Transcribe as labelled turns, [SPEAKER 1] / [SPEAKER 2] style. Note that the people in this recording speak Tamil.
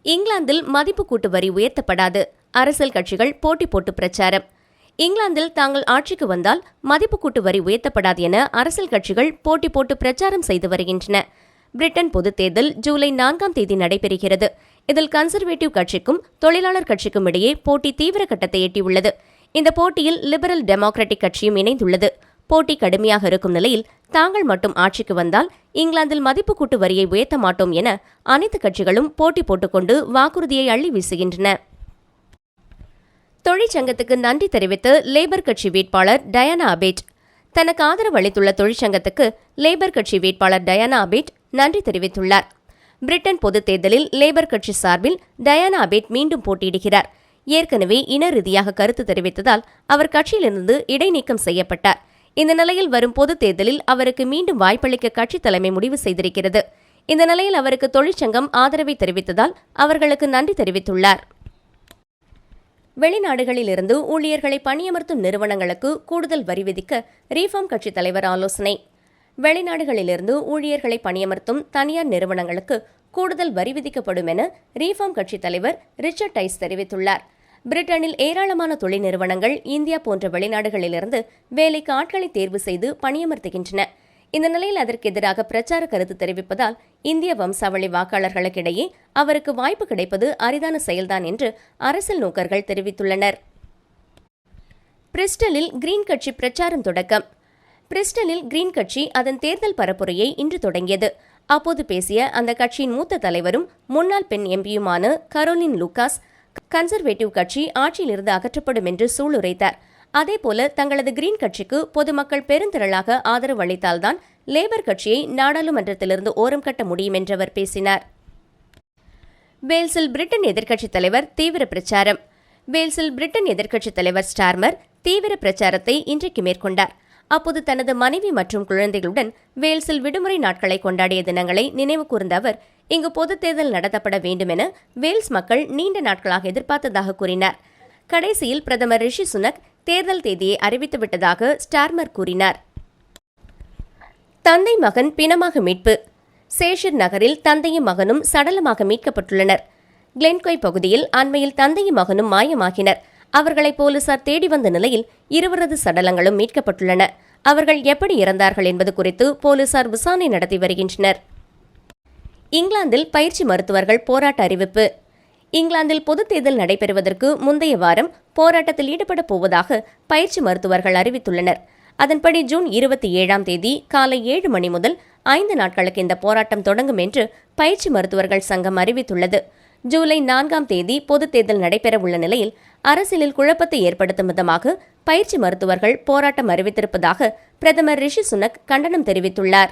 [SPEAKER 1] இங்கிலாந்தில் மதிப்பு கூட்டு வரி உயர்த்தப்படாது. அரசியல் கட்சிகள் போட்டி போட்டு பிரச்சாரம். இங்கிலாந்தில் தாங்கள் ஆட்சிக்கு வந்தால் மதிப்பு கூட்டு வரி உயர்த்தப்படாது என அரசியல் கட்சிகள் போட்டி போட்டு பிரச்சாரம் செய்து வருகின்றன. பிரிட்டன் பொதுத் தேர்தல் ஜூலை 4ஆம் தேதி நடைபெறுகிறது. இதில் கன்சர்வேட்டிவ் கட்சிக்கும் தொழிலாளர் கட்சிக்கும் இடையே போட்டி தீவிர கட்டத்தை எட்டியுள்ளது. இந்த போட்டியில் லிபரல் டெமோக்ராட்டிக் கட்சியும் இணைந்துள்ளது. போட்டி கடுமையாக இருக்கும் நிலையில் தாங்கள் மட்டும் ஆட்சிக்கு வந்தால் இங்கிலாந்தில் மதிப்பு கூட்டு வரியை உயர்த்த மாட்டோம் என அனைத்து கட்சிகளும் போட்டி போட்டுக்கொண்டு வாக்குறுதியை அள்ளி வீசுகின்றன. தொழிற்சங்கத்துக்கு நன்றி தெரிவித்து லேபர் கட்சி வேட்பாளர் டயானா அபேட். தனக்கு ஆதரவு அளித்துள்ள தொழிற்சங்கத்துக்கு லேபர் கட்சி வேட்பாளர் டயானா அபேட் நன்றி தெரிவித்துள்ளார். பிரிட்டன் பொதுத் தேர்தலில் லேபர் கட்சி சார்பில் டயானா அபேட் மீண்டும் போட்டியிடுகிறார். ஏற்கனவே இன ரீதியாக கருத்து தெரிவித்ததால் அவர் கட்சியிலிருந்து இடைநீக்கம் செய்யப்பட்டார். இந்த நிலையில் வரும் பொதுத் தேர்தலில் அவருக்கு மீண்டும் வாய்ப்பளிக்க கட்சித் தலைமை முடிவு செய்திருக்கிறது. இந்த நிலையில் அவருக்கு தொழிற்சங்கம் ஆதரவை தெரிவித்ததால் அவர்களுக்கு நன்றி தெரிவித்துள்ளார். வெளிநாடுகளிலிருந்து ஊழியர்களை பணியமர்த்தும் நிறுவனங்களுக்கு கூடுதல் வரி விதிக்க ரீஃபார்ம் கட்சித் தலைவர் ஆலோசனை. வெளிநாடுகளிலிருந்து ஊழியர்களை பணியமர்த்தும் தனியார் நிறுவனங்களுக்கு கூடுதல் வரி விதிக்கப்படும் என ரீஃபார்ம் கட்சித் தலைவர் ரிச்சர்ட் டைஸ் தெரிவித்துள்ளார். பிரிட்டனில் ஏராளமான தொழில் நிறுவனங்கள் இந்தியா போன்ற வெளிநாடுகளிலிருந்து வேலைக்கு ஆட்களை தேர்வு செய்து பணியமர்த்துகின்றன. இந்த நிலையில் அதற்கு எதிராக பிரச்சார கருத்து தெரிவிப்பதால் இந்திய வம்சாவளி வாக்காளர்களுக்கிடையே அவருக்கு வாய்ப்பு கிடைப்பது அரிதான செயல்தான் என்று அரசியல் நோக்கர்கள் தெரிவித்துள்ளனர். பிரிஸ்டலில் கிரீன் கட்சி பிரச்சாரம் தொடக்கம். பிரிஸ்டலில் கிரீன் கட்சி அதன் தேர்தல் பரப்புரையை இன்று தொடங்கியது. அப்போது பேசிய அந்த கட்சியின் மூத்த தலைவரும் முன்னாள் பெண் எம்பியுமான கரோலின் லூகாஸ், கன்சர்வேட்டிவ் கட்சி ஆட்சியிலிருந்து அகற்றப்படும் என்று சூளுரைத்தார். அதேபோல தங்களது கிரீன் கட்சிக்கு பொதுமக்கள் பெருந்திரளாக ஆதரவு அளித்தால்தான் லேபர் கட்சியை நாடாளுமன்றத்திலிருந்து ஓரம் கட்ட முடியும் என்றவர் பேசினார். வேல்ஸில் பிரிட்டன் எதிர்க்கட்சித் தலைவர் தீவிர பிரச்சாரம். வேல்ஸில் பிரிட்டன் எதிர்க்கட்சித் தலைவர் ஸ்டார்மர் தீவிர பிரச்சாரத்தை இன்றைக்கு மேற்கொண்டார். அப்போது தனது மனைவி மற்றும் குழந்தைகளுடன் வேல்ஸில் விடுமுறை நாட்களை கொண்டாடிய தினங்களை நினைவு கூர்ந்த அவர், இங்கு பொதுத் தேர்தல் நடத்தப்பட வேண்டும் என வேல்ஸ் மக்கள் நீண்ட நாட்களாக எதிர்பார்த்ததாக கூறினார். கடைசியில் பிரதமர் ரிஷி சுனக் தேர்தல் தேதியை அறிவித்துவிட்டதாக ஸ்டார்மர் கூறினார். தந்தை மகன் பிணமாக மீட்பு. சேஷிர் நகரில் தந்தையும் மகனும் சடலமாக மீட்கப்பட்டுள்ளனர். கிளென்கோய் பகுதியில் அண்மையில் தந்தையும் மகனும் மாயமாகினர். அவர்களை போலீசார் தேடி வந்த நிலையில் இருவரது சடலங்களும் மீட்கப்பட்டுள்ளன. அவர்கள் எப்படி இறந்தார்கள் என்பது குறித்து போலீசார் விசாரணை நடத்தி வருகின்றனர். இங்கிலாந்தில் பயிற்சி மருத்துவர்கள் போராட்ட அறிவிப்பு. இங்கிலாந்தில் பொதுத் தேர்தல் நடைபெறுவதற்கு முந்தைய வாரம் போராட்டத்தில் ஈடுபடப் போவதாக பயிற்சி மருத்துவர்கள் அறிவித்துள்ளனர். அதன்படி ஜூன் 27ஆம் தேதி காலை 7 மணி முதல் 5 நாட்களுக்கு இந்த போராட்டம் தொடங்கும் என்று பயிற்சி மருத்துவர்கள் சங்கம் அறிவித்துள்ளது. ஜூலை 4ஆம் தேதி பொதுத் தேர்தல் நடைபெறவுள்ள நிலையில் அரசியலில் குழப்பத்தை ஏற்படுத்தும் விதமாக பயிற்சி மருத்துவர்கள் போராட்டம் அறிவித்திருப்பதாக பிரதமர் ரிஷி சுனக் கண்டனம் தெரிவித்துள்ளார்.